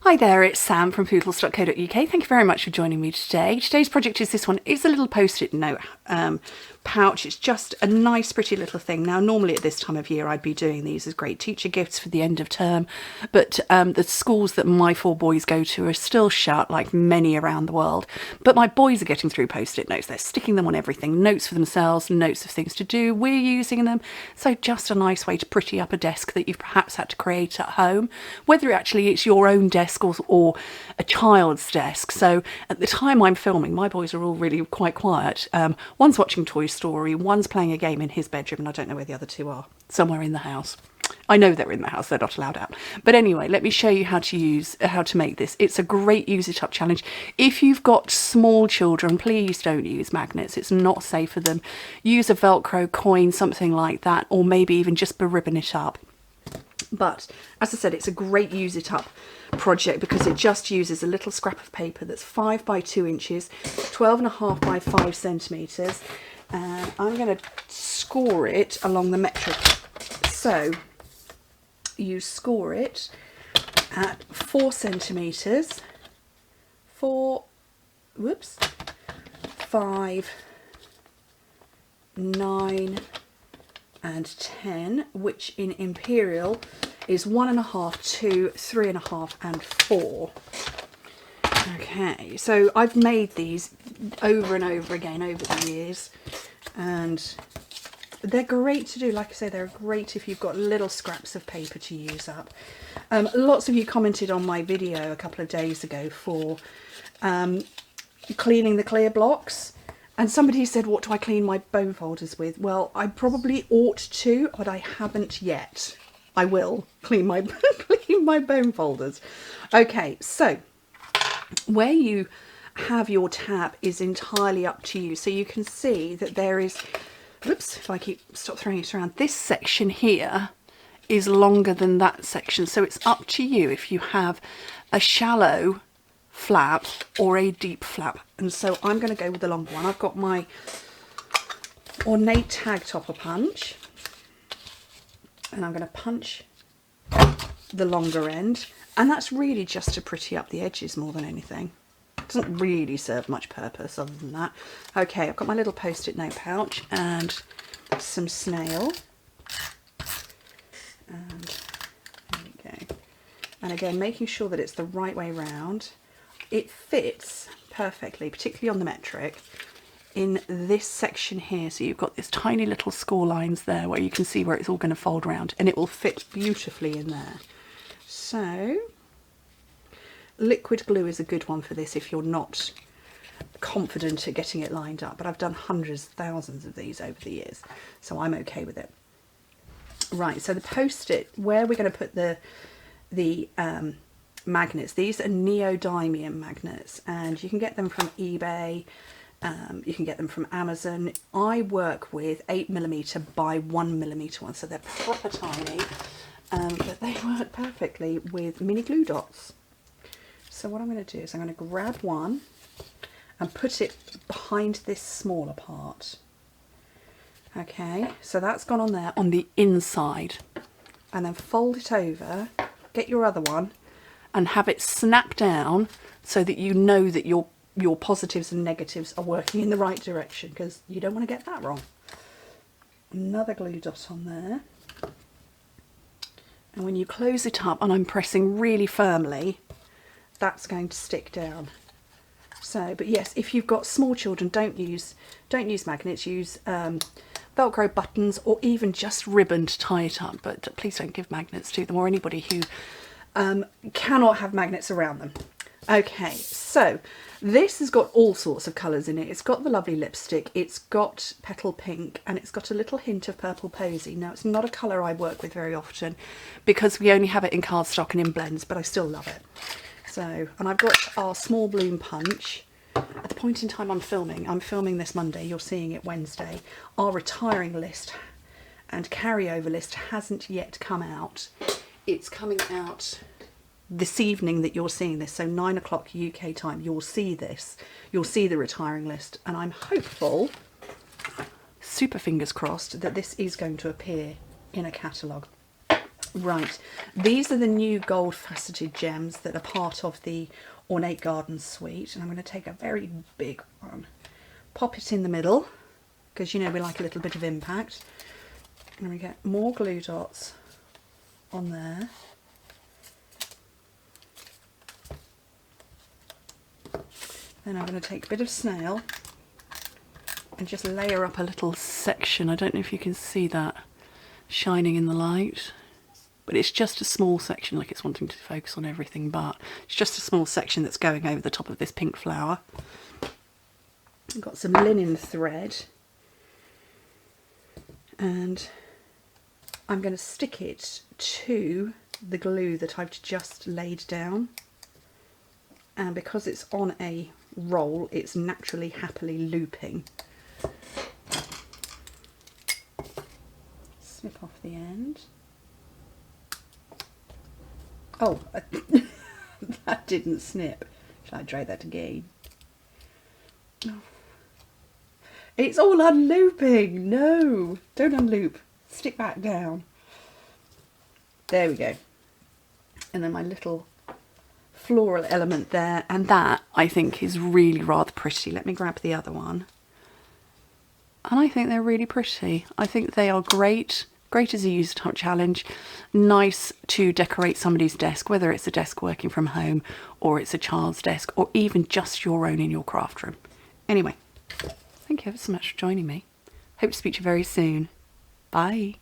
Hi there, it's Sam from Pootles.co.uk. Thank you very much for joining me today. Today's project is this one. It's a little post-it note pouch. It's just a nice, pretty little thing. Now, normally at this time of year, I'd be doing these as great teacher gifts for the end of term, but the schools that my 4 boys go to are still shut, like many around the world. But my boys are getting through post-it notes. They're sticking them on everything, notes for themselves, notes of things to do. We're using them. So just a nice way to pretty up a desk that you've perhaps had to create at home, whether actually it's your own desk or a child's desk. So at the time I'm filming, my boys are all really quite quiet. One's watching Toy Story, one's playing a game in his bedroom, and I don't know where the other 2 are. Somewhere in the house. I know they're in the house, they're not allowed out. But anyway, let me show you how to make this. It's a great use it up challenge. If you've got small children, please don't use magnets. It's not safe for them. Use a Velcro coin, something like that, or maybe even just ribbon it up. But as I said, it's a great use it up project because it just uses a little scrap of paper that's 5 by 2 inches, 12.5 by 5 centimetres, and I'm going to score it along the metric. So you score it at 4 centimetres, 5, 9 and 10, which in imperial is 1.5, 2, 3.5 and 4. Okay, so I've made these over and over again over the years, and they're great to do. Like I say, they're great if you've got little scraps of paper to use up. Lots of you commented on my video a couple of days ago for cleaning the clear blocks. And somebody said, what do I clean my bone folders with? Well, I probably ought to, but I haven't yet. I will clean my bone folders. Okay, so where you have your tab is entirely up to you. So you can see that there is, if I stop throwing it around, this section here is longer than that section. So it's up to you if you have a shallow flap or a deep flap, and so I'm going to go with the longer one. I've got my ornate tag topper punch, and I'm going to punch the longer end, and that's really just to pretty up the edges more than anything. It doesn't really serve much purpose other than that. Okay, I've got my little post-it note pouch and some snail, and there we go. And again, making sure that it's the right way round. It fits perfectly, particularly on the metric, in this section here. So you've got this tiny little score lines there where you can see where it's all going to fold around, and it will fit beautifully in there. So liquid glue is a good one for this if you're not confident at getting it lined up, but I've done hundreds, thousands of these over the years, so I'm okay with it. Right, so the post-it, where we're going to put the magnets. These are neodymium magnets, and you can get them from eBay, you can get them from Amazon. I work with 8mm by 1mm ones, so they're proper tiny, but they work perfectly with mini glue dots. So what I'm going to do is I'm going to grab one and put it behind this smaller part. Okay, so that's gone on there on the inside, and then fold it over, get your other one, and have it snap down so that you know that your positives and negatives are working in the right direction, because you don't want to get that wrong. Another glue dot on there. And when you close it up, and I'm pressing really firmly, that's going to stick down. So, but yes, if you've got small children, don't use magnets, use Velcro buttons, or even just ribbon to tie it up, but please don't give magnets to them or anybody who cannot have magnets around them. Okay, so this has got all sorts of colours in it. It's got the lovely lipstick, it's got petal pink, and it's got a little hint of purple posy. Now, it's not a colour I work with very often because we only have it in cardstock and in blends, but I still love it. So, and I've got our small bloom punch. At the point in time I'm filming this Monday, you're seeing it Wednesday. Our retiring list and carryover list hasn't yet come out. It's coming out this evening that you're seeing this, so 9 o'clock UK time, you'll see this. You'll see the retiring list, and I'm hopeful, super fingers crossed, that this is going to appear in a catalogue. Right, these are the new gold faceted gems that are part of the Ornate Gardens suite, and I'm going to take a very big one, pop it in the middle, because you know we like a little bit of impact, and we get more glue dots on there. Then I'm going to take a bit of snail and just layer up a little section. I don't know if you can see that shining in the light, but it's just a small section, like it's wanting to focus on everything, but it's just a small section that's going over the top of this pink flower. I've got some linen thread, and I'm going to stick it to the glue that I've just laid down, and because it's on a roll, it's naturally happily looping. Snip off the end. Oh, that didn't snip. Shall I try that again? Oh. It's all unlooping. No, don't unloop. Stick back down. There we go. And then my little floral element there, and that I think is really rather pretty. Let me grab the other one. And I think they're really pretty. I think they are great. Great as a use top challenge. Nice to decorate somebody's desk, whether it's a desk working from home or it's a child's desk or even just your own in your craft room. Anyway, thank you ever so much for joining me. Hope to speak to you very soon. Bye.